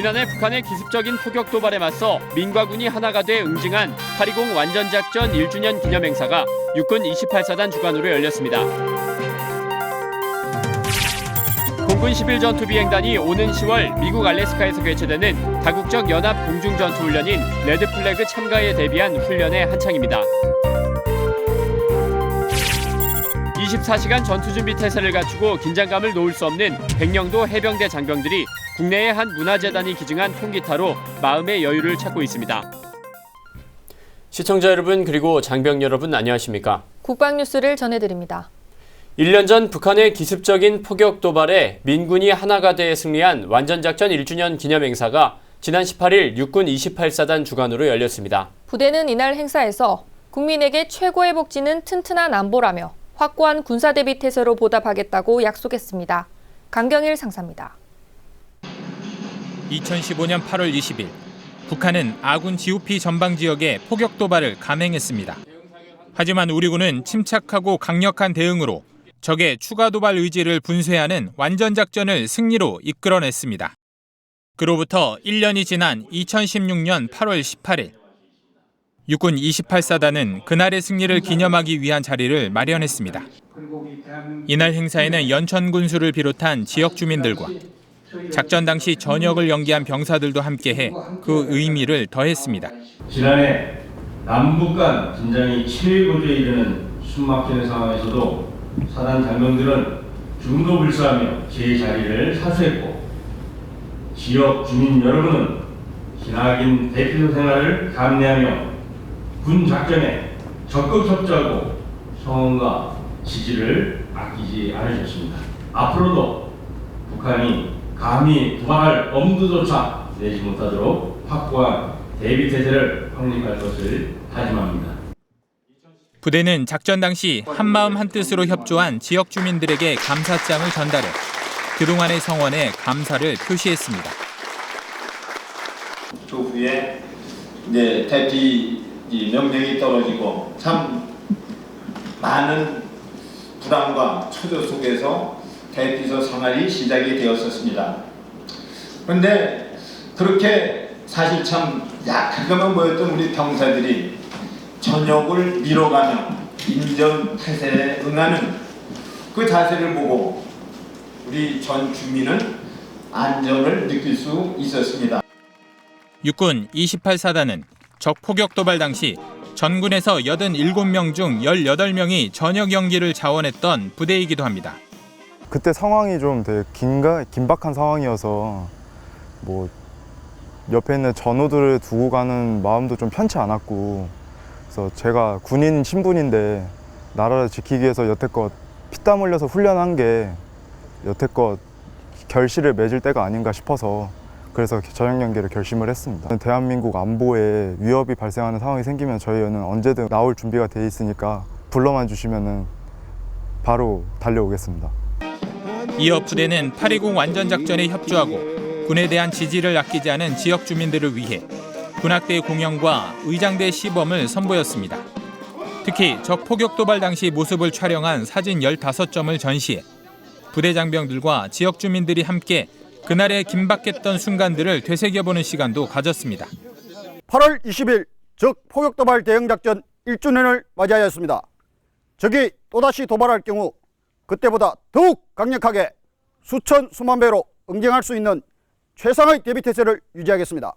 지난해 북한의 기습적인 포격 도발에 맞서 민과 군이 하나가 돼 응징한 8.20 완전작전 1주년 기념행사가 육군 28사단 주관으로 열렸습니다. 공군 11전투비행단이 오는 10월 미국 알래스카에서 개최되는 다국적 연합 공중전투훈련인 레드플래그 참가에 대비한 훈련의 한창입니다. 24시간 전투준비 태세를 갖추고 긴장감을 놓을 수 없는 백령도 해병대 장병들이 국내의 한 문화재단이 기증한 통기타로 마음의 여유를 찾고 있습니다. 시청자 여러분 그리고 장병 여러분 안녕하십니까? 국방뉴스를 전해드립니다. 1년 전 북한의 기습적인 포격 도발에 민군이 하나가 돼 승리한 완전작전 1주년 기념행사가 지난 18일 육군 28사단 주관으로 열렸습니다. 부대는 이날 행사에서 국민에게 최고의 복지는 튼튼한 안보라며 확고한 군사대비 태세로 보답하겠다고 약속했습니다. 강경일 상사입니다. 2015년 8월 20일 북한은 아군 GOP 전방 지역에 포격 도발을 감행했습니다. 하지만 우리 군은 침착하고 강력한 대응으로 적의 추가 도발 의지를 분쇄하는 완전작전을 승리로 이끌어냈습니다. 그로부터 1년이 지난 2016년 8월 18일 육군 28사단은 그날의 승리를 기념하기 위한 자리를 마련했습니다. 이날 행사에는 연천 군수를 비롯한 지역 주민들과 작전 당시 전역을 연기한 병사들도 함께해 그 의미를 더했습니다. 지난해 남북 간 긴장이 최고조에 이르는 숨막히는 상황에서도 사단 장병들은 중도불사하며 제 자리를 사수했고 지역 주민 여러분은 기나긴 대피소 생활을 감내하며 군 작전에 적극 협조하고 성원과 지지를 아끼지 않으셨습니다. 앞으로도 북한이 감히 도발할 엄두조차 내지 못하도록 확고한 대비태세를 확립할 것을 다짐합니다. 부대는 작전 당시 한마음 한뜻으로 협조한 지역 주민들에게 감사장을 전달해 그동안의 성원에 감사를 표시했습니다. 조후에 이제 대피 명령이 떨어지고 참 많은 불안과 초조 속에서 대피소 생활이 시작이 되었었습니다. 그런데 그렇게 사실 참 약한 것만 보였던 우리 병사들이 전역을 밀어가며 인전 태세에 응하는 그 자세를 보고 우리 전 주민은 안정을 느낄 수 있었습니다. 육군 28사단은 적 포격 도발 당시 전군에서 87명 중 18명이 전역 연기를 자원했던 부대이기도 합니다. 그때 상황이 좀 되게 긴박한 상황이어서 뭐 옆에 있는 전우들을 두고 가는 마음도 좀 편치 않았고, 그래서 제가 군인 신분인데 나라를 지키기 위해서 여태껏 피땀 흘려서 훈련한 게 여태껏 결실을 맺을 때가 아닌가 싶어서 그래서 전역 연기를 결심을 했습니다. 대한민국 안보에 위협이 발생하는 상황이 생기면 저희는 언제든 나올 준비가 돼 있으니까 불러만 주시면 바로 달려오겠습니다. 이어 부대는 8.20 완전작전에 협조하고 군에 대한 지지를 아끼지 않은 지역 주민들을 위해 군악대 공연과 의장대 시범을 선보였습니다. 특히 적 포격 도발 당시 모습을 촬영한 사진 15점을 전시해 부대 장병들과 지역 주민들이 함께 그날의 긴박했던 순간들을 되새겨보는 시간도 가졌습니다. 8월 20일 적 포격도발 대응작전 1주년을 맞이하였습니다. 적이 또다시 도발할 경우 그때보다 더욱 강력하게 수천 수만 배로 응징할 수 있는 최상의 대비태세를 유지하겠습니다.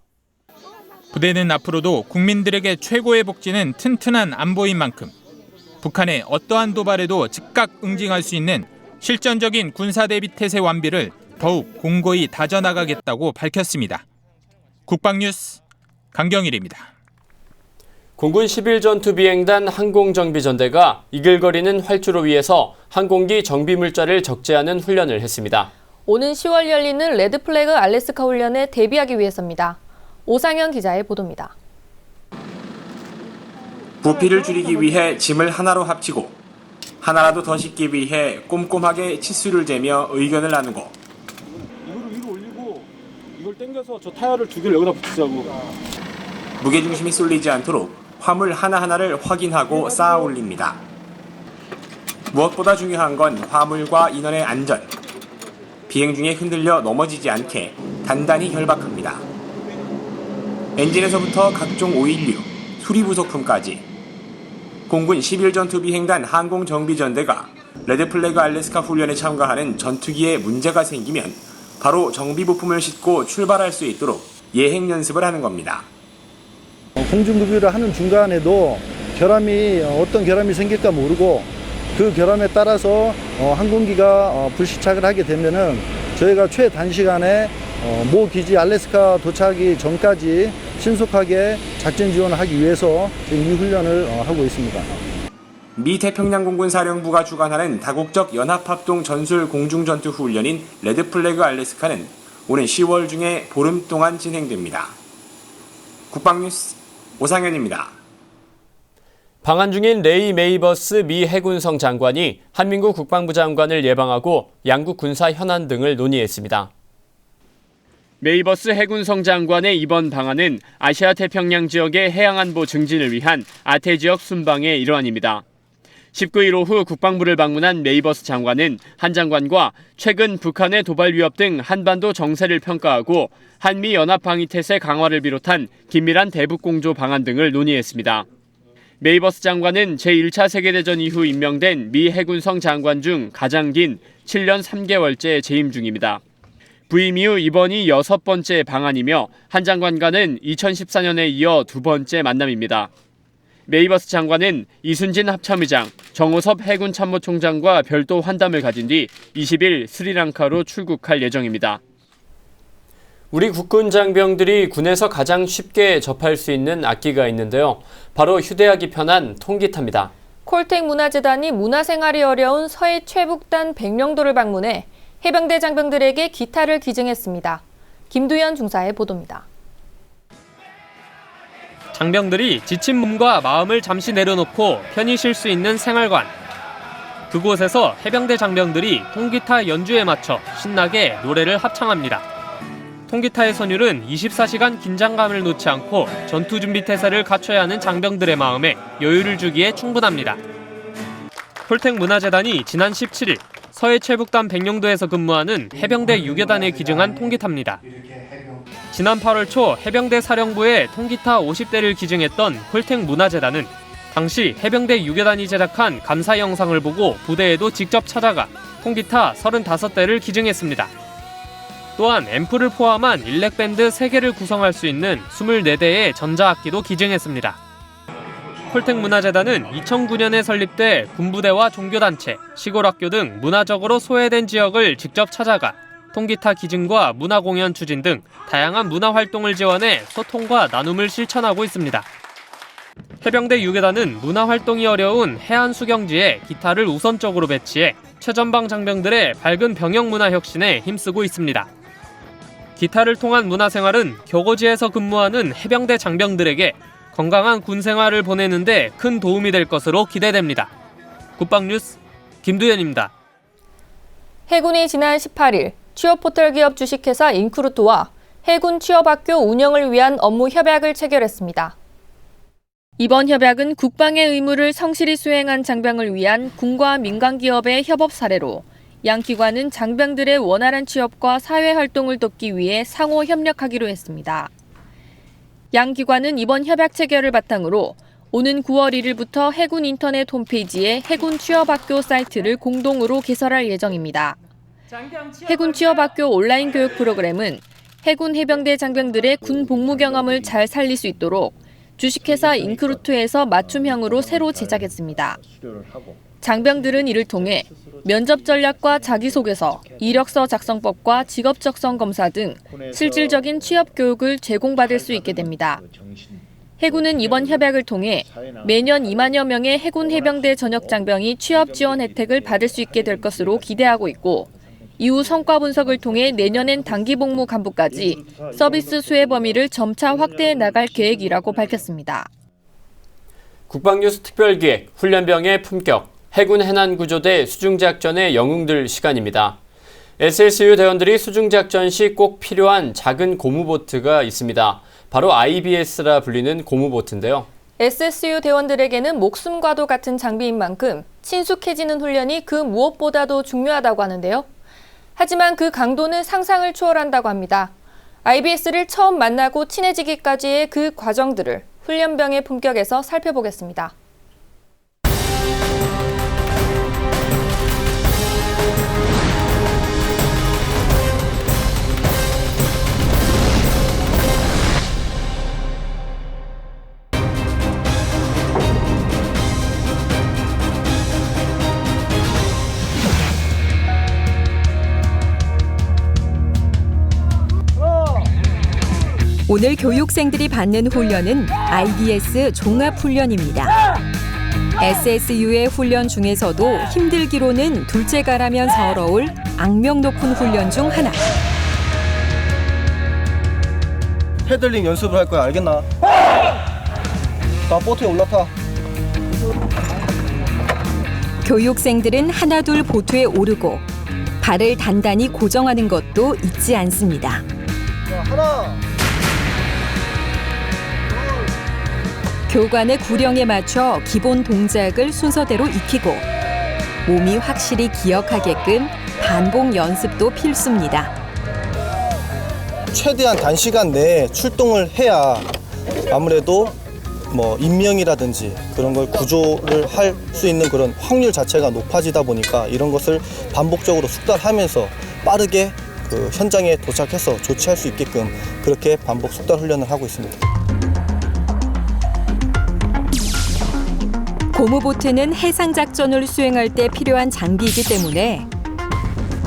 부대는 앞으로도 국민들에게 최고의 복지는 튼튼한 안보인 만큼 북한의 어떠한 도발에도 즉각 응징할 수 있는 실전적인 군사대비 태세 완비를 더욱 공고히 다져나가겠다고 밝혔습니다. 국방뉴스 강경일입니다. 공군 11전투비행단 항공정비전대가 이글거리는 활주로 위에서 항공기 정비물자를 적재하는 훈련을 했습니다. 오는 10월 열리는 레드플래그 알래스카 훈련에 대비하기 위해서입니다. 오상현 기자의 보도입니다. 부피를 줄이기 위해 짐을 하나로 합치고 하나라도 더 싣기 위해 꼼꼼하게 치수를 재며 의견을 나누고 이거를 위로 올리고 이걸 당겨서 저 타이어를 두 개를 여기다 붙이자고. 무게중심이 쏠리지 않도록 화물 하나하나를 확인하고 쌓아 올립니다. 무엇보다 중요한 건 화물과 인원의 안전. 비행 중에 흔들려 넘어지지 않게 단단히 결박합니다. 엔진에서부터 각종 오일류, 수리 부속품까지 공군 11전투 비행단 항공정비전대가 레드플래그 알래스카 훈련에 참가하는 전투기에 문제가 생기면 바로 정비 부품을 싣고 출발할 수 있도록 예행 연습을 하는 겁니다. 공중급유를 하는 중간에도 어떤 결함이 생길까 모르고 그 결함에 따라서 항공기가 불시착을 하게 되면은 저희가 최단시간에 모 기지 알래스카 도착하기 전까지 신속하게 작전 지원을 하기 위해서 지금 이 훈련을 하고 있습니다. 미 태평양공군 사령부가 주관하는 다국적 연합합동 전술 공중전투 훈련인 레드플래그 알래스카는 오는 10월 중에 보름 동안 진행됩니다. 국방뉴스 오상현입니다. 방한 중인 레이 메이버스 미 해군성 장관이 한민구 국방부 장관을 예방하고 양국 군사 현안 등을 논의했습니다. 메이버스 해군성 장관의 이번 방한은 아시아 태평양 지역의 해양안보 증진을 위한 아태 지역 순방의 일환입니다. 19일 오후 국방부를 방문한 메이버스 장관은 한 장관과 최근 북한의 도발 위협 등 한반도 정세를 평가하고 한미 연합 방위 태세 강화를 비롯한 긴밀한 대북 공조 방안 등을 논의했습니다. 메이버스 장관은 제1차 세계대전 이후 임명된 미 해군성 장관 중 가장 긴 7년 3개월째 재임 중입니다. 부임 이후 이번이 6번째 방한이며 한 장관과는 2014년에 이어 2번째 만남입니다. 메이버스 장관은 이순진 합참의장, 정호섭 해군참모총장과 별도 환담을 가진 뒤 20일 스리랑카로 출국할 예정입니다. 우리 국군 장병들이 군에서 가장 쉽게 접할 수 있는 악기가 있는데요. 바로 휴대하기 편한 통기타입니다. 콜택 문화재단이 문화생활이 어려운 서해 최북단 백령도를 방문해 해병대 장병들에게 기타를 기증했습니다. 김두현 중사의 보도입니다. 장병들이 지친 몸과 마음을 잠시 내려놓고 편히 쉴 수 있는 생활관. 그곳에서 해병대 장병들이 통기타 연주에 맞춰 신나게 노래를 합창합니다. 통기타의 선율은 24시간 긴장감을 놓지 않고 전투 준비 태세를 갖춰야 하는 장병들의 마음에 여유를 주기에 충분합니다. 콜택 문화재단이 지난 17일 서해 최북단 백령도에서 근무하는 해병대 유교단에 기증한 통기타입니다. 지난 8월 초 해병대 사령부에 통기타 50대를 기증했던 콜택 문화재단은 당시 해병대 유교단이 제작한 감사 영상을 보고 부대에도 직접 찾아가 통기타 35대를 기증했습니다. 또한 앰프를 포함한 일렉밴드 3개를 구성할 수 있는 24대의 전자악기도 기증했습니다. 콜택 문화재단은 2009년에 설립돼 군부대와 종교단체, 시골학교 등 문화적으로 소외된 지역을 직접 찾아가 통기타 기증과 문화공연 추진 등 다양한 문화활동을 지원해 소통과 나눔을 실천하고 있습니다. 해병대 유교단은 문화활동이 어려운 해안 수경지에 기타를 우선적으로 배치해 최전방 장병들의 밝은 병영 문화 혁신에 힘쓰고 있습니다. 기타를 통한 문화생활은 격오지에서 근무하는 해병대 장병들에게 건강한 군생활을 보내는 데 큰 도움이 될 것으로 기대됩니다. 국방뉴스 김두현입니다. 해군이 지난 18일 취업 포털 기업 주식회사 인크루트와 해군 취업학교 운영을 위한 업무 협약을 체결했습니다. 이번 협약은 국방의 의무를 성실히 수행한 장병을 위한 군과 민간 기업의 협업 사례로 양 기관은 장병들의 원활한 취업과 사회 활동을 돕기 위해 상호 협력하기로 했습니다. 양 기관은 이번 협약 체결을 바탕으로 오는 9월 1일부터 해군 인터넷 홈페이지에 해군 취업학교 사이트를 공동으로 개설할 예정입니다. 해군 취업학교 온라인 교육 프로그램은 해군 해병대 장병들의 군 복무 경험을 잘 살릴 수 있도록 주식회사 인크루트에서 맞춤형으로 새로 제작했습니다. 장병들은 이를 통해 면접 전략과 자기소개서, 이력서 작성법과 직업 적성 검사 등 실질적인 취업 교육을 제공받을 수 있게 됩니다. 해군은 이번 협약을 통해 매년 2만여 명의 해군 해병대 전역 장병이 취업 지원 혜택을 받을 수 있게 될 것으로 기대하고 있고, 이후 성과 분석을 통해 내년엔 단기 복무 간부까지 서비스 수혜 범위를 점차 확대해 나갈 계획이라고 밝혔습니다. 국방뉴스 특별기획 훈련병의 품격 해군 해난구조대 수중작전의 영웅들 시간입니다. SSU 대원들이 수중작전 시 꼭 필요한 작은 고무보트가 있습니다. 바로 IBS라 불리는 고무보트인데요. SSU 대원들에게는 목숨과도 같은 장비인 만큼 친숙해지는 훈련이 그 무엇보다도 중요하다고 하는데요. 하지만 그 강도는 상상을 초월한다고 합니다. IBS를 처음 만나고 친해지기까지의 그 과정들을 훈련병의 품격에서 살펴보겠습니다. 오늘 교육생들이 받는 훈련은 IBS 종합훈련입니다. SSU의 훈련 중에서도 힘들기로는 둘째가라면 서러울 악명 높은 훈련 중 하나. 패들링 연습을 할 거야, 알겠나? 나 보트에 올라타. 교육생들은 하나둘 보트에 오르고 발을 단단히 고정하는 것도 잊지 않습니다. 자, 하나. 교관의 구령에 맞춰 기본 동작을 순서대로 익히고 몸이 확실히 기억하게끔 반복 연습도 필수입니다. 최대한 단시간 내에 출동을 해야 아무래도 인명이라든지 그런 걸 구조를 할 수 있는 그런 확률 자체가 높아지다 보니까 이런 것을 반복적으로 숙달하면서 빠르게 그 현장에 도착해서 조치할 수 있게끔 그렇게 반복 숙달 훈련을 하고 있습니다. 고무보트는 해상작전을 수행할 때 필요한 장비이기 때문에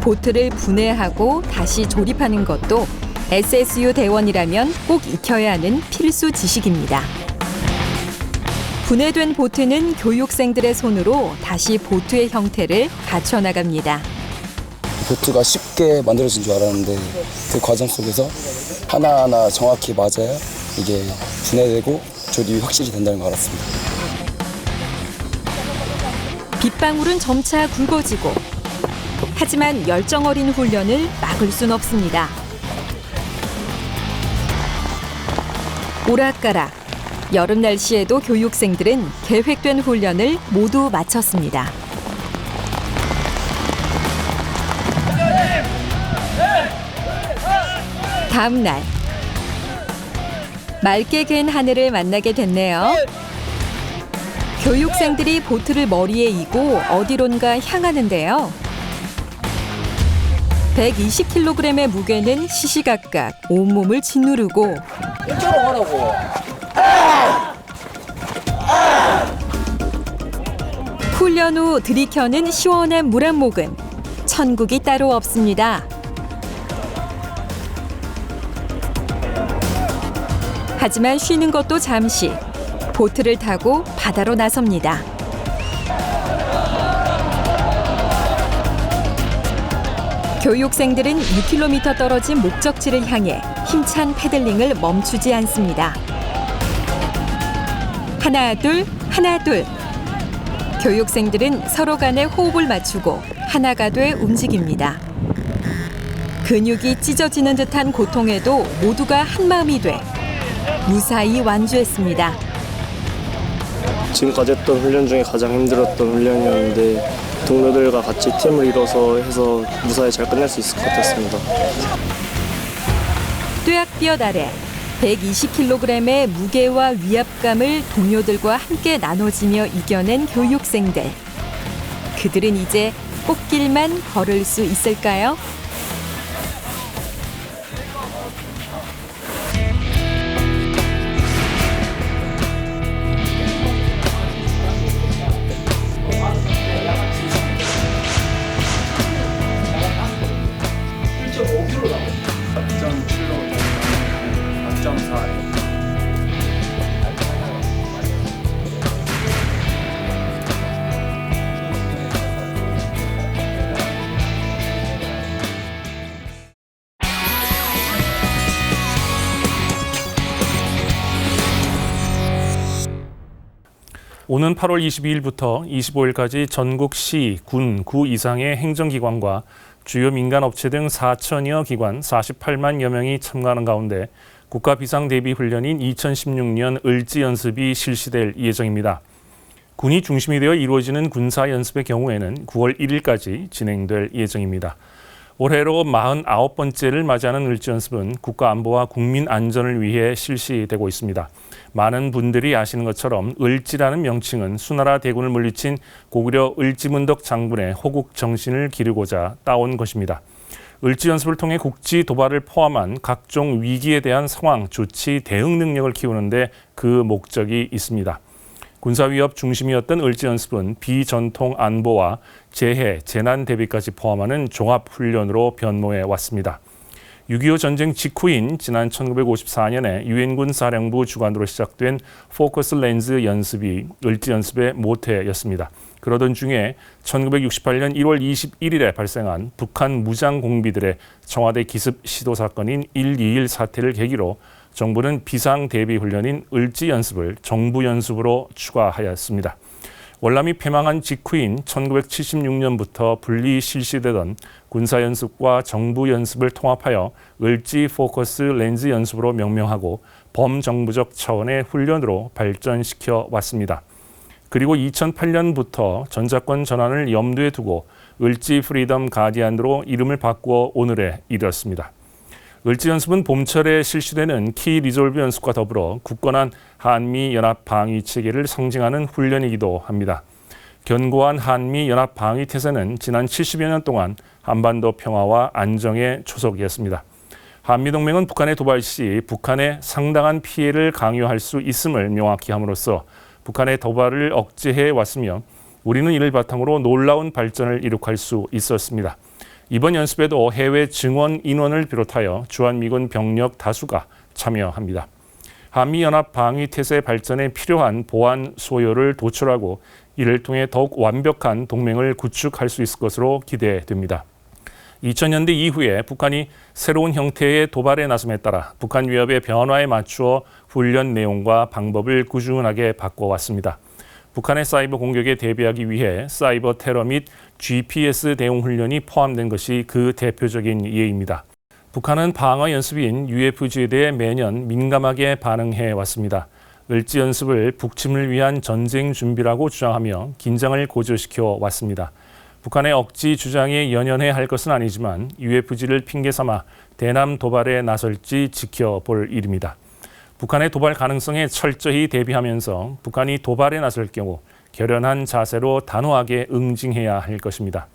보트를 분해하고 다시 조립하는 것도 SSU 대원이라면 꼭 익혀야 하는 필수 지식입니다. 분해된 보트는 교육생들의 손으로 다시 보트의 형태를 갖춰나갑니다. 보트가 쉽게 만들어진 줄 알았는데 그 과정 속에서 하나하나 정확히 맞아야 이게 분해되고 조립이 확실히 된다는 걸 알았습니다. 빗방울은 점차 굵어지고 하지만 열정 어린 훈련을 막을 순 없습니다. 오락가락 여름 날씨에도 교육생들은 계획된 훈련을 모두 마쳤습니다. 다음 날 맑게 갠 하늘을 만나게 됐네요. 교육생들이 보트를 머리에 이고 어디론가 향하는데요. 120kg의 무게는 시시각각 온몸을 짓누르고 일자로 가라고. 훈련 후 들이켜는 시원한 물 한 모금. 천국이 따로 없습니다. 하지만 쉬는 것도 잠시. 보트를 타고 바다로 나섭니다. 교육생들은 6km 떨어진 목적지를 향해 힘찬 패들링을 멈추지 않습니다. 하나 둘, 하나 둘. 교육생들은 서로 간에 호흡을 맞추고 하나가 돼 움직입니다. 근육이 찢어지는 듯한 고통에도 모두가 한마음이 돼 무사히 완주했습니다. 지금까지 했던 훈련 중에 가장 힘들었던 훈련이었는데 동료들과 같이 팀을 이뤄서 해서 무사히 잘 끝낼 수 있을 것 같았습니다. 뙤약볕 아래 120kg의 무게와 위압감을 동료들과 함께 나눠지며 이겨낸 교육생들. 그들은 이제 꽃길만 걸을 수 있을까요? 오는 8월 22일부터 25일까지 전국 시, 군, 구 이상의 행정기관과 주요 민간업체 등 4천여 기관 48만여 명이 참가하는 가운데 국가비상대비훈련인 2016년 을지연습이 실시될 예정입니다. 군이 중심이 되어 이루어지는 군사연습의 경우에는 9월 1일까지 진행될 예정입니다. 올해로 49번째를 맞이하는 을지연습은 국가안보와 국민안전을 위해 실시되고 있습니다. 많은 분들이 아시는 것처럼 을지라는 명칭은 수나라 대군을 물리친 고구려 을지문덕 장군의 호국 정신을 기르고자 따온 것입니다. 을지연습을 통해 국지 도발을 포함한 각종 위기에 대한 상황, 조치, 대응 능력을 키우는 데 그 목적이 있습니다. 군사위협 중심이었던 을지연습은 비전통 안보와 재해, 재난 대비까지 포함하는 종합훈련으로 변모해 왔습니다. 6.25 전쟁 직후인 지난 1954년에 유엔군 사령부 주관으로 시작된 포커스 렌즈 연습이 을지연습의 모태였습니다. 그러던 중에 1968년 1월 21일에 발생한 북한 무장공비들의 청와대 기습 시도 사건인 1.21 사태를 계기로 정부는 비상대비훈련인 을지연습을 정부연습으로 추가하였습니다. 월남이 패망한 직후인 1976년부터 분리 실시되던 군사연습과 정부연습을 통합하여 을지 포커스 렌즈 연습으로 명명하고 범정부적 차원의 훈련으로 발전시켜 왔습니다. 그리고 2008년부터 전자권 전환을 염두에 두고 을지 프리덤 가디안으로 이름을 바꾸어 오늘에 이르렀습니다. 을지연습은 봄철에 실시되는 키 리졸브 연습과 더불어 굳건한 한미 연합 방위 체계를 상징하는 훈련이기도 합니다. 견고한 한미 연합 방위 태세는 지난 70여 년 동안 한반도 평화와 안정의 초석이었습니다. 한미동맹은 북한의 도발 시 북한에 상당한 피해를 강요할 수 있음을 명확히 함으로써 북한의 도발을 억제해 왔으며 우리는 이를 바탕으로 놀라운 발전을 이룩할 수 있었습니다. 이번 연습에도 해외 증원 인원을 비롯하여 주한미군 병력 다수가 참여합니다. 한미연합 방위태세 발전에 필요한 보안 소요를 도출하고 이를 통해 더욱 완벽한 동맹을 구축할 수 있을 것으로 기대됩니다. 2000년대 이후에 북한이 새로운 형태의 도발에 나섬에 따라 북한 위협의 변화에 맞추어 훈련 내용과 방법을 꾸준하게 바꿔왔습니다. 북한의 사이버 공격에 대비하기 위해 사이버 테러 및 GPS 대응 훈련이 포함된 것이 그 대표적인 예입니다. 북한은 방어 연습인 UFG에 대해 매년 민감하게 반응해 왔습니다. 을지 연습을 북침을 위한 전쟁 준비라고 주장하며 긴장을 고조시켜 왔습니다. 북한의 억지 주장에 연연해 할 것은 아니지만 UFG를 핑계 삼아 대남 도발에 나설지 지켜볼 일입니다. 북한의 도발 가능성에 철저히 대비하면서 북한이 도발에 나설 경우 결연한 자세로 단호하게 응징해야 할 것입니다.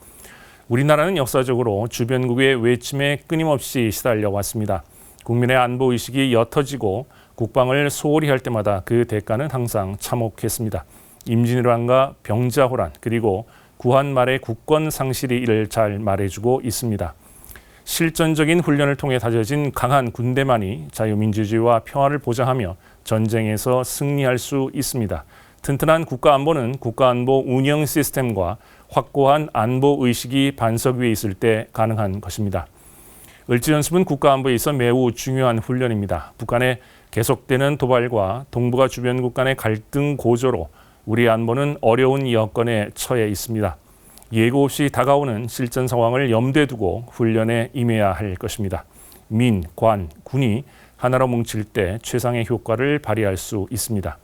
우리나라는 역사적으로 주변국의 외침에 끊임없이 시달려 왔습니다. 국민의 안보의식이 옅어지고 국방을 소홀히 할 때마다 그 대가는 항상 참혹했습니다. 임진왜란과 병자호란 그리고 구한 말의 국권 상실이 이를 잘 말해주고 있습니다. 실전적인 훈련을 통해 다져진 강한 군대만이 자유민주주의와 평화를 보장하며 전쟁에서 승리할 수 있습니다. 튼튼한 국가안보는 국가안보 운영 시스템과 확고한 안보의식이 반석 위에 있을 때 가능한 것입니다. 을지연습은 국가안보에 있어 매우 중요한 훈련입니다. 북한의 계속되는 도발과 동북아 주변국 간의 갈등 고조로 우리 안보는 어려운 여건에 처해 있습니다. 예고 없이 다가오는 실전 상황을 염두에 두고 훈련에 임해야 할 것입니다. 민, 관, 군이 하나로 뭉칠 때 최상의 효과를 발휘할 수 있습니다.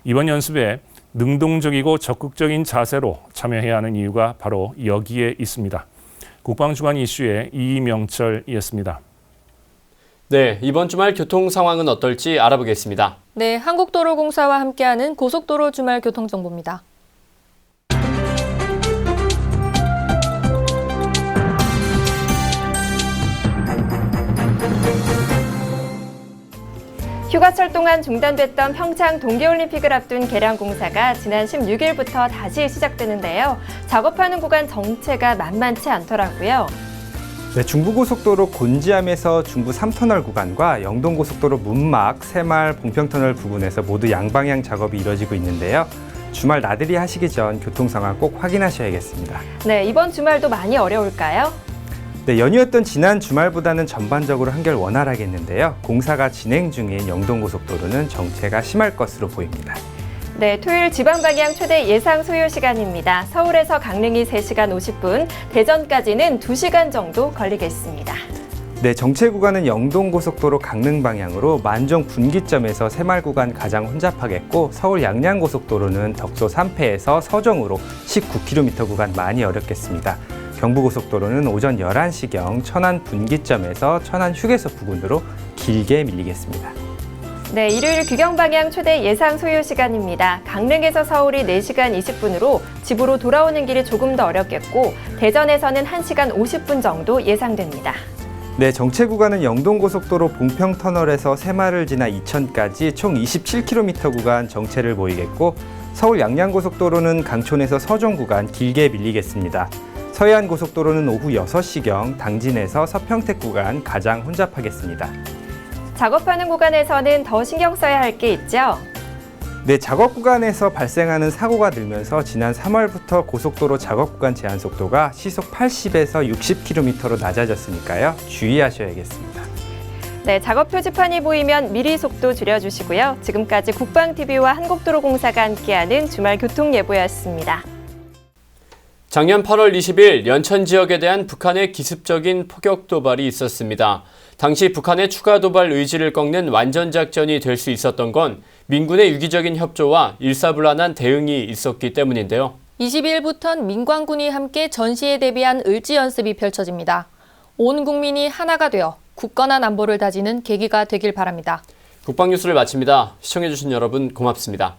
이번 연습에 능동적이고 적극적인 자세로 참여해야 하는 이유가 바로 여기에 있습니다. 국방주간 이슈의 이명철이었습니다. 네, 이번 주말 교통 상황은 어떨지 알아보겠습니다. 네, 한국도로공사와 함께하는 고속도로 주말 교통정보입니다. 휴가철 동안 중단됐던 평창 동계올림픽을 앞둔 개량공사가 지난 16일부터 다시 시작되는데요. 작업하는 구간 정체가 만만치 않더라고요. 네, 중부고속도로 곤지암에서 중부 3터널 구간과 영동고속도로 문막, 새마을, 봉평터널 부근에서 모두 양방향 작업이 이뤄지고 있는데요. 주말 나들이 하시기 전 교통 상황 꼭 확인하셔야겠습니다. 네, 이번 주말도 많이 어려울까요? 네, 연휴였던 지난 주말보다는 전반적으로 한결 원활하겠는데요. 공사가 진행 중인 영동고속도로는 정체가 심할 것으로 보입니다. 네, 토요일 지방방향 최대 예상 소요 시간입니다. 서울에서 강릉이 3시간 50분, 대전까지는 2시간 정도 걸리겠습니다. 네, 정체 구간은 영동고속도로 강릉 방향으로 만종 분기점에서 새마을 구간 가장 혼잡하겠고 서울 양양고속도로는 덕소 3패에서 서정으로 19km 구간 많이 어렵겠습니다. 경부고속도로는 오전 11시경 천안 분기점에서 천안 휴게소 부근으로 길게 밀리겠습니다. 네, 일요일 귀경 방향 최대 예상 소요 시간입니다. 강릉에서 서울이 4시간 20분으로 집으로 돌아오는 길이 조금 더 어렵겠고 대전에서는 1시간 50분 정도 예상됩니다. 네, 정체 구간은 영동고속도로 봉평터널에서 새마을을 지나 이천까지 총 27km 구간 정체를 보이겠고 서울 양양고속도로는 강촌에서 서종 구간 길게 밀리겠습니다. 서해안고속도로는 오후 6시경 당진에서 서평택 구간 가장 혼잡하겠습니다. 작업하는 구간에서는 더 신경 써야 할 게 있죠? 네, 작업 구간에서 발생하는 사고가 늘면서 지난 3월부터 고속도로 작업 구간 제한 속도가 시속 80에서 60km로 낮아졌으니까요. 주의하셔야겠습니다. 네, 작업 표지판이 보이면 미리 속도 줄여주시고요. 지금까지 국방TV와 한국도로공사가 함께하는 주말 교통예보였습니다. 작년 8월 20일 연천 지역에 대한 북한의 기습적인 포격 도발이 있었습니다. 당시 북한의 추가 도발 의지를 꺾는 완전작전이 될 수 있었던 건 민군의 유기적인 협조와 일사불란한 대응이 있었기 때문인데요. 22일부터는 민관군이 함께 전시에 대비한 을지 연습이 펼쳐집니다. 온 국민이 하나가 되어 굳건한 안보를 다지는 계기가 되길 바랍니다. 국방뉴스를 마칩니다. 시청해주신 여러분 고맙습니다.